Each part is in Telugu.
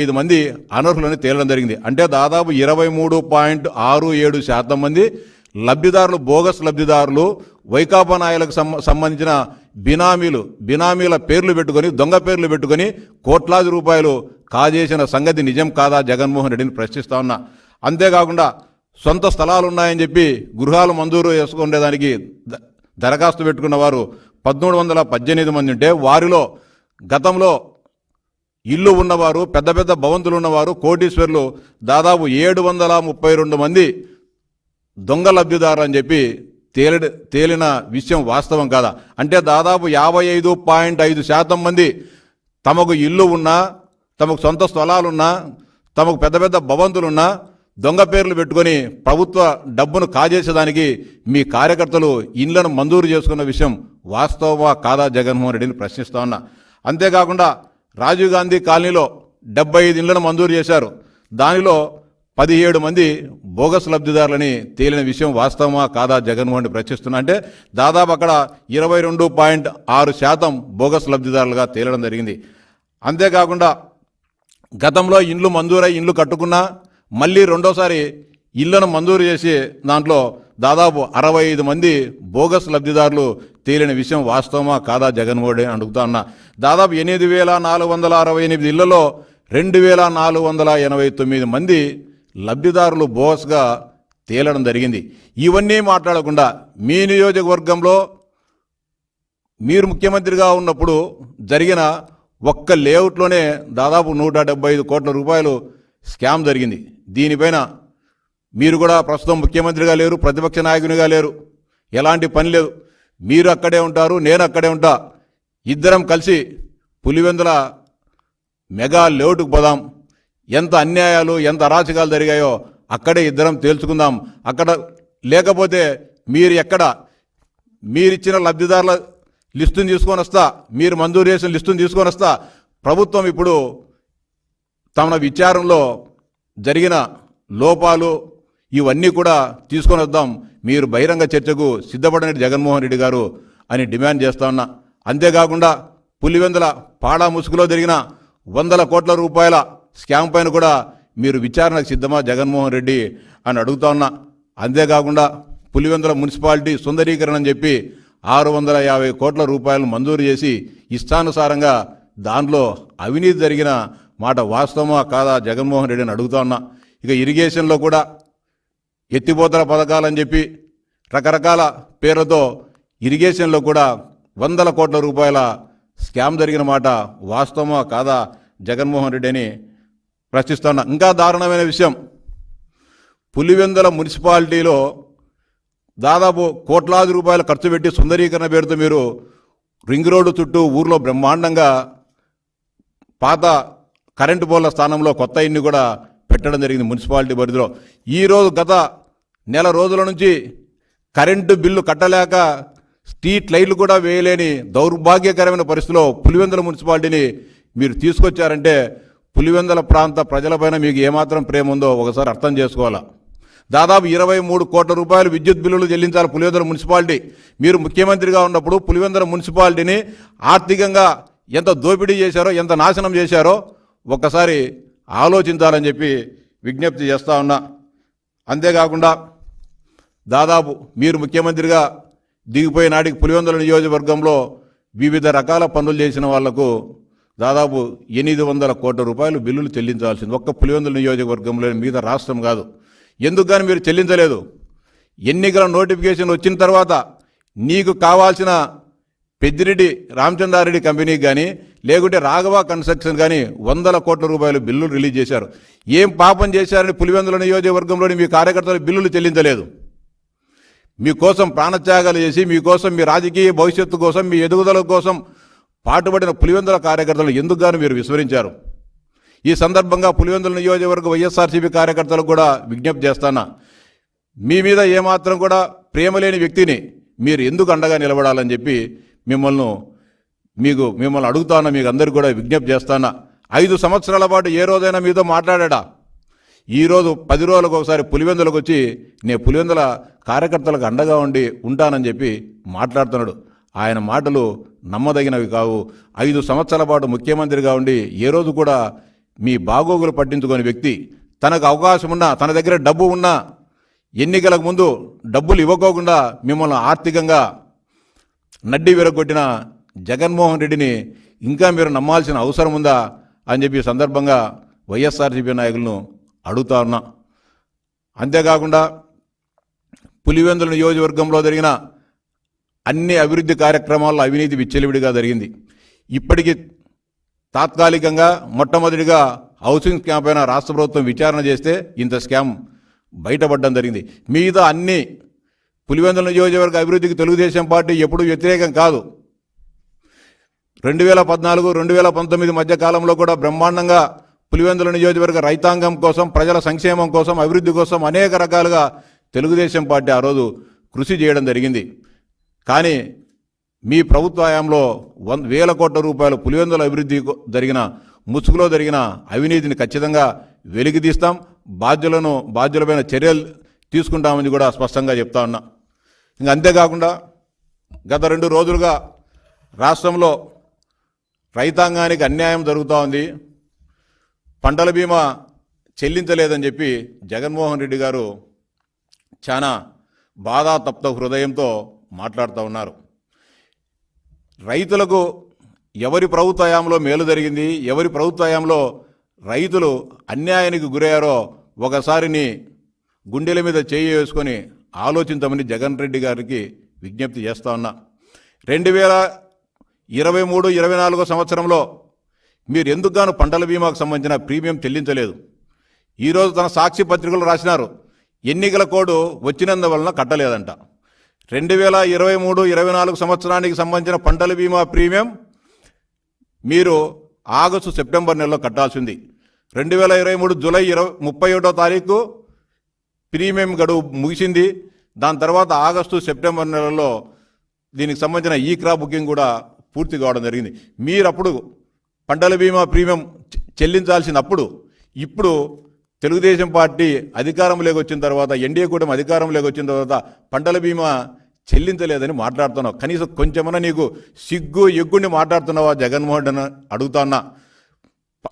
5 మంది అనర్హులని తేలడం జరిగింది. అంటే దాదాపు 23.67% మంది లబ్ధిదారులు, బోగస్ లబ్ధిదారులు, వైకాపా నాయకులకు సంబంధించిన బినామీల పేర్లు పెట్టుకొని, దొంగ పేర్లు పెట్టుకొని కోట్లాది రూపాయలు కాజేసిన సంగతి నిజం కాదా జగన్మోహన్ రెడ్డిని ప్రశ్నిస్తా ఉన్నా. అంతేకాకుండా సొంత స్థలాలు ఉన్నాయని చెప్పి గృహాలు మంజూరు చేసుకునేదానికి దరఖాస్తు పెట్టుకున్న వారు 1318 మంది ఉంటే, వారిలో గతంలో ఇల్లు ఉన్నవారు, పెద్ద పెద్ద భవంతులు ఉన్నవారు, కోటీశ్వర్లు దాదాపు 732 మంది దొంగ లబ్ధిదారు అని చెప్పి తేలిన విషయం వాస్తవం కాదా? అంటే దాదాపు 55.5% మంది తమకు ఇల్లు ఉన్నా, తమకు సొంత స్థలాలున్నా, తమకు పెద్ద పెద్ద భవంతులున్నా దొంగ పేర్లు పెట్టుకొని ప్రభుత్వ డబ్బును కాజేసేదానికి మీ కార్యకర్తలు ఇళ్లను మంజూరు చేసుకున్న విషయం వాస్తవమా కాదా జగన్మోహన్ రెడ్డిని ప్రశ్నిస్తా ఉన్నా. అంతేకాకుండా రాజీవ్ గాంధీ కాలనీలో 75 ఇళ్లను మంజూరు చేశారు. దానిలో 17 మంది బోగస్ లబ్ధిదారులని తేలిన విషయం వాస్తవమా కాదా జగన్మోహన్ రెడ్డి ప్రశ్నిస్తున్నా. అంటే దాదాపు అక్కడ 22.6% బోగస్ లబ్ధిదారులుగా తేలడం జరిగింది. అంతేకాకుండా గతంలో ఇండ్లు మంజూరై ఇండ్లు కట్టుకున్నా మళ్ళీ రెండోసారి ఇళ్లను మంజూరు చేసి దాంట్లో దాదాపు 65 మంది బోగస్ లబ్ధిదారులు తేలిన విషయం వాస్తవమా కాదా జగన్మోహన్ రెడ్డి అడుగుతా ఉన్నా. దాదాపు 8,468 ఇళ్లలో 2,489 మంది లబ్ధిదారులు బోగస్గా తేలడం జరిగింది. ఇవన్నీ మాట్లాడకుండా మీ నియోజకవర్గంలో మీరు ముఖ్యమంత్రిగా ఉన్నప్పుడు జరిగిన ఒక్క లేఅవుట్లోనే దాదాపు 175 కోట్ల రూపాయలు స్కామ్ జరిగింది. దీనిపైన మీరు కూడా ప్రస్తుతం ముఖ్యమంత్రిగా లేరు, ప్రతిపక్ష నాయకునిగా లేరు, ఎలాంటి పని లేదు. మీరు అక్కడే ఉంటారు, నేను అక్కడే ఉంటా. ఇద్దరం కలిసి పులివెందుల మెగా లేఅవుట్కు పోదాం. ఎంత అన్యాయాలు, ఎంత అరాచకాలు జరిగాయో అక్కడే ఇద్దరం తేల్చుకుందాం. అక్కడ లేకపోతే మీరిచ్చిన లబ్ధిదారుల లిస్టును తీసుకొని వస్తా, మీరు మంజూరు చేసిన లిస్టును తీసుకొని వస్తా. ప్రభుత్వం ఇప్పుడు తమ విచారణలో జరిగిన లోపాలు ఇవన్నీ కూడా తీసుకొని వద్దాం, మీరు బహిరంగ చర్చకు సిద్ధపడని జగన్మోహన్ రెడ్డి గారు అని డిమాండ్ చేస్తా ఉన్నా. అంతేకాకుండా పులివెందుల పాడా ముసుగులో జరిగిన 100 కోట్ల రూపాయల స్కామ్ పైన కూడా మీరు విచారణకు సిద్ధమా జగన్మోహన్ రెడ్డి అని అడుగుతా ఉన్నా. అంతేకాకుండా పులివెందుల మున్సిపాలిటీ సుందరీకరణ అని చెప్పి 650 కోట్ల రూపాయలు మంజూరు చేసి ఇష్టానుసారంగా దానిలో అవినీతి జరిగిన మాట వాస్తవమా కాదా జగన్మోహన్ రెడ్డిని అడుగుతా ఉన్నా. ఇక ఇరిగేషన్లో కూడా ఎత్తిపోతల పథకాలని చెప్పి రకరకాల పేర్లతో ఇరిగేషన్లో కూడా 100 కోట్ల రూపాయల స్కామ్ జరిగిన మాట వాస్తవమా కాదా జగన్మోహన్ రెడ్డి అని ప్రశ్నిస్తున్నా. ఇంకా దారుణమైన విషయం, పులివెందుల మున్సిపాలిటీలో దాదాపు కోట్లాది రూపాయలు ఖర్చు పెట్టి సుందరీకరణ పేరుతో మీరు రింగ్ రోడ్డు చుట్టూ ఊర్లో బ్రహ్మాండంగా పాత కరెంటు పోల్ల స్థానంలో కొత్త ఇన్ని కూడా పెట్టడం జరిగింది మున్సిపాలిటీ పరిధిలో. ఈరోజు గత నెల రోజుల నుంచి కరెంటు బిల్లు కట్టలేక స్ట్రీట్ లైట్లు కూడా వేయలేని దౌర్భాగ్యకరమైన పరిస్థితిలో పులివెందుల మున్సిపాలిటీని మీరు తీసుకొచ్చారంటే పులివెందుల ప్రాంత ప్రజలపైన మీకు ఏమాత్రం ప్రేమ ఉందో ఒకసారి అర్థం చేసుకోవాలా. దాదాపు 23 కోట్ల రూపాయలు విద్యుత్ బిల్లులు చెల్లించాలి పులివెందుల మున్సిపాలిటీ. మీరు ముఖ్యమంత్రిగా ఉన్నప్పుడు పులివెందుల మున్సిపాలిటీని ఆర్థికంగా ఎంత దోపిడీ చేశారో, ఎంత నాశనం చేశారో ఒక్కసారి ఆలోచించాలని చెప్పి విజ్ఞప్తి చేస్తా ఉన్నా. అంతేకాకుండా దాదాపు మీరు ముఖ్యమంత్రిగా దిగిపోయే నాటికి పులివెందుల నియోజకవర్గంలో వివిధ రకాల పనులు చేసిన వాళ్లకు దాదాపు 800 కోట్ల రూపాయలు బిల్లులు చెల్లించాల్సింది ఒక్క పులివెందుల నియోజకవర్గంలో, మిగతా రాష్ట్రం కాదు. ఎందుకు కానీ మీరు చెల్లించలేదు? ఎన్నికల నోటిఫికేషన్ వచ్చిన తర్వాత నీకు కావాల్సిన పెద్దిరెడ్డి రామచంద్రారెడ్డి కంపెనీకి కానీ లేకుంటే రాఘవ కన్స్ట్రక్షన్ కానీ 100 కోట్ల రూపాయలు బిల్లులు రిలీజ్ చేశారు. ఏం పాపం చేశారని పులివెందుల నియోజకవర్గంలోని మీ కార్యకర్తలు బిల్లులు చెల్లించలేదు? మీకోసం ప్రాణత్యాగాలు చేసి, మీకోసం, మీ రాజకీయ భవిష్యత్తు కోసం, మీ ఎదుగుదల కోసం పాటుపడిన పులివెందుల కార్యకర్తలు ఎందుకు గాను మీరు విస్మరించారు? ఈ సందర్భంగా పులివెందుల నియోజకవర్గ వైఎస్ఆర్సీపీ కార్యకర్తలకు కూడా విజ్ఞప్తి చేస్తానా, మీ మీద ఏమాత్రం కూడా ప్రేమ లేని వ్యక్తిని మీరు ఎందుకు అండగా నిలబడాలని చెప్పి మిమ్మల్ని అడుగుతానా, మీకు అందరికీ కూడా విజ్ఞప్తి చేస్తానా. 5 సంవత్సరాల పాటు ఏ రోజైనా మీతో మాట్లాడా? ఈరోజు 10 రోజులకు ఒకసారి పులివెందులకు వచ్చి నేను పులివెందుల కార్యకర్తలకు అండగా ఉంటానని చెప్పి మాట్లాడుతున్నాడు. ఆయన మాటలు నమ్మదగినవి కావు. 5 సంవత్సరాల పాటు ముఖ్యమంత్రిగా ఉండి ఏ రోజు కూడా మీ బాగోగులు పట్టించుకునే వ్యక్తి, తనకు అవకాశం ఉన్నా, తన దగ్గర డబ్బు ఉన్నా, ఎన్నికలకు ముందు డబ్బులు ఇవ్వకోకుండా మిమ్మల్ని ఆర్థికంగా నడ్డి విరగొట్టిన జగన్మోహన్ రెడ్డిని ఇంకా మీరు నమ్మాల్సిన అవసరం ఉందా అని చెప్పి సందర్భంగా వైఎస్ఆర్సీపీ నాయకులను అడుగుతా ఉన్నా. అంతేకాకుండా పులివెందుల నియోజకవర్గంలో జరిగిన అన్ని అభివృద్ధి కార్యక్రమాల్లో అవినీతి విచ్చలవిడిగా జరిగింది. ఇప్పటికీ తాత్కాలికంగా మొట్టమొదటిగా హౌసింగ్ స్కామ్ పైన రాష్ట్ర ప్రభుత్వం విచారణ చేస్తే ఇంత స్కామ్ బయటపడడం జరిగింది. మిగతా అన్ని పులివెందుల నియోజకవర్గ అభివృద్ధికి తెలుగుదేశం పార్టీ ఎప్పుడూ వ్యతిరేకం కాదు. 2014-2019 మధ్య కాలంలో కూడా బ్రహ్మాండంగా పులివెందుల నియోజకవర్గ రైతాంగం కోసం, ప్రజల సంక్షేమం కోసం, అభివృద్ధి కోసం అనేక రకాలుగా తెలుగుదేశం పార్టీ ఆ రోజు కృషి చేయడం జరిగింది. కానీ మీ ప్రభుత్వ హయాంలో వేల కోట్ల రూపాయలు పులివెందుల అభివృద్ధి జరిగిన ముసుగులో జరిగిన అవినీతిని ఖచ్చితంగా వెలికితీస్తాం, బాధ్యులపైన చర్యలు తీసుకుంటామని కూడా స్పష్టంగా చెప్తా ఉన్నా. ఇంకా అంతేకాకుండా గత 2 రోజులుగా రాష్ట్రంలో రైతాంగానికి అన్యాయం జరుగుతూ ఉంది. పంటల బీమా చెల్లించలేదని చెప్పి జగన్మోహన్ రెడ్డి గారు చాలా బాధాతప్త హృదయంతో మాట్లాడుతూ ఉన్నారు. రైతులకు ఎవరి ప్రభుత్వ హయాంలో మేలు జరిగింది, ఎవరి ప్రభుత్వ హయాంలో రైతులు అన్యాయానికి గురయ్యారో ఒకసారి నీ గుండెల మీద చేయి వేసుకొని ఆలోచించమని జగన్ రెడ్డి గారికి విజ్ఞప్తి చేస్తూ ఉన్నా. 2023-24 సంవత్సరంలో మీరు ఎందుకుగాను పంటల బీమాకు సంబంధించిన ప్రీమియం చెల్లించలేదు. ఈరోజు తన సాక్షి పత్రికలు రాసినారు, ఎన్నికల కోడ్ వచ్చినందువలన కట్టలేదంట. 2023-24 సంవత్సరానికి సంబంధించిన పంటల బీమా ప్రీమియం మీరు ఆగస్టు సెప్టెంబర్ నెలలో కట్టాల్సింది. 2023 జూలై 31వ తారీఖు ప్రీమియం గడువు ముగిసింది. దాని తర్వాత ఆగస్టు సెప్టెంబర్ నెలలో దీనికి సంబంధించిన ఈ క్రాప్ బుకింగ్ కూడా పూర్తి కావడం జరిగింది. మీరప్పుడు పంటల బీమా ప్రీమియం చెల్లించాల్సినప్పుడు ఇప్పుడు తెలుగుదేశం పార్టీ అధికారంలోకి వచ్చిన తర్వాత, ఎన్డీఏ కూటమి అధికారంలోకి వచ్చిన తర్వాత పంటల బీమా చెల్లించలేదని మాట్లాడుతున్నావు. కనీసం కొంచెమన్నా నీకు సిగ్గు ఎగ్గుండి మాట్లాడుతున్నావా జగన్మోహన్ రెడ్డి అడుగుతున్నా.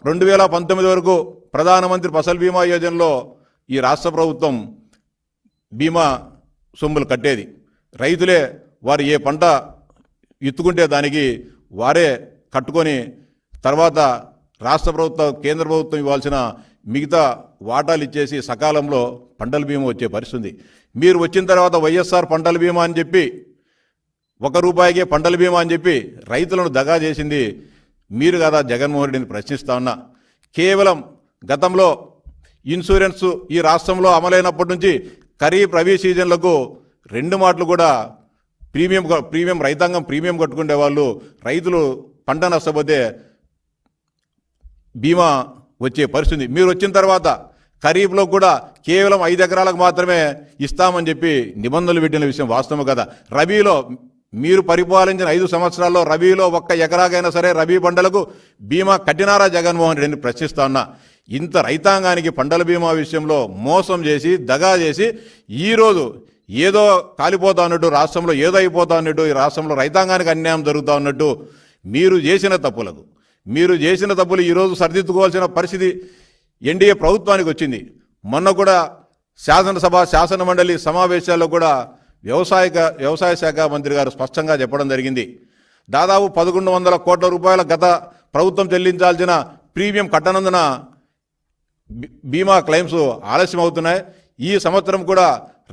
2019 వరకు ప్రధానమంత్రి ఫసల్ బీమా యోజనలో ఈ రాష్ట్ర ప్రభుత్వం బీమా సొమ్ములు కట్టేది. రైతులే వారు ఏ పంట ఎత్తుకుంటే దానికి వారే కట్టుకొని తర్వాత రాష్ట్ర ప్రభుత్వం, కేంద్ర ప్రభుత్వం ఇవ్వాల్సిన మిగతా వాటాలు ఇచ్చేసి సకాలంలో పంటల బీమా వచ్చే పరిస్థితి. మీరు వచ్చిన తర్వాత వైఎస్ఆర్ పంటల బీమా అని చెప్పి ₹1 పంటల బీమా అని చెప్పి రైతులను దగా చేసింది మీరు కదా జగన్మోహన్ రెడ్డిని ప్రశ్నిస్తా ఉన్నా. కేవలం గతంలో ఇన్సూరెన్స్ ఈ రాష్ట్రంలో అమలైనప్పటి నుంచి ఖరీఫ్ రబీ సీజన్లకు 2 మాటలు కూడా ప్రీమియం రైతాంగం ప్రీమియం కట్టుకునే వాళ్ళు, రైతులు పంట నష్టపోతే బీమా వచ్చే పరిస్థితి. మీరు వచ్చిన తర్వాత ఖరీఫ్లో కూడా కేవలం 5 ఎకరాలకు మాత్రమే ఇస్తామని చెప్పి నిబంధనలు పెట్టిన విషయం వాస్తవం కదా. రబీలో మీరు పరిపాలించిన 5 సంవత్సరాల్లో రబీలో 1 ఎకరాకైనా సరే రబీ పంటలకు బీమా కట్టినారా జగన్మోహన్ రెడ్డిని ప్రశ్నిస్తా ఉన్నా. ఇంత రైతాంగానికి పంటల బీమా విషయంలో మోసం చేసి దగా చేసి ఈరోజు ఏదో కాలిపోతా ఉన్నట్టు, రాష్ట్రంలో ఏదో అయిపోతా ఉన్నట్టు, ఈ రాష్ట్రంలో రైతాంగానికి అన్యాయం జరుగుతూ ఉన్నట్టు మీరు చేసిన తప్పులు ఈరోజు సరిదిద్దుకోవాల్సిన పరిస్థితి ఎన్డీఏ ప్రభుత్వానికి వచ్చింది. మొన్న కూడా శాసన మండలి సమావేశాల్లో కూడా వ్యవసాయ శాఖ మంత్రి గారు స్పష్టంగా చెప్పడం జరిగింది. దాదాపు 1100 కోట్ల రూపాయల గత ప్రభుత్వం చెల్లించాల్సిన ప్రీమియం కట్టనందున బీమా క్లెయిమ్స్ ఆలస్యం అవుతున్నాయి. ఈ సంవత్సరం కూడా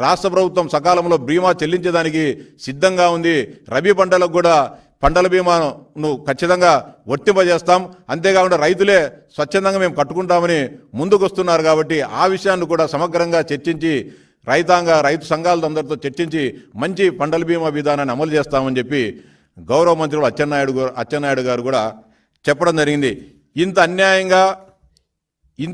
రాష్ట్ర ప్రభుత్వం సకాలంలో బీమా చెల్లించేదానికి సిద్ధంగా ఉంది. రబీ పంటలకు కూడా పంటల బీమాను ఖచ్చితంగా వర్తింపజేస్తాం. అంతేకాకుండా రైతులే స్వచ్ఛందంగా మేము కట్టుకుంటామని ముందుకొస్తున్నారు. కాబట్టి ఆ విషయాన్ని కూడా సమగ్రంగా చర్చించి రైతు సంఘాలందరితో చర్చించి మంచి పంటల బీమా విధానాన్ని అమలు చేస్తామని చెప్పి గౌరవ మంత్రులు అచ్చెన్నాయుడు గారు కూడా చెప్పడం జరిగింది. ఇంత అన్యాయంగా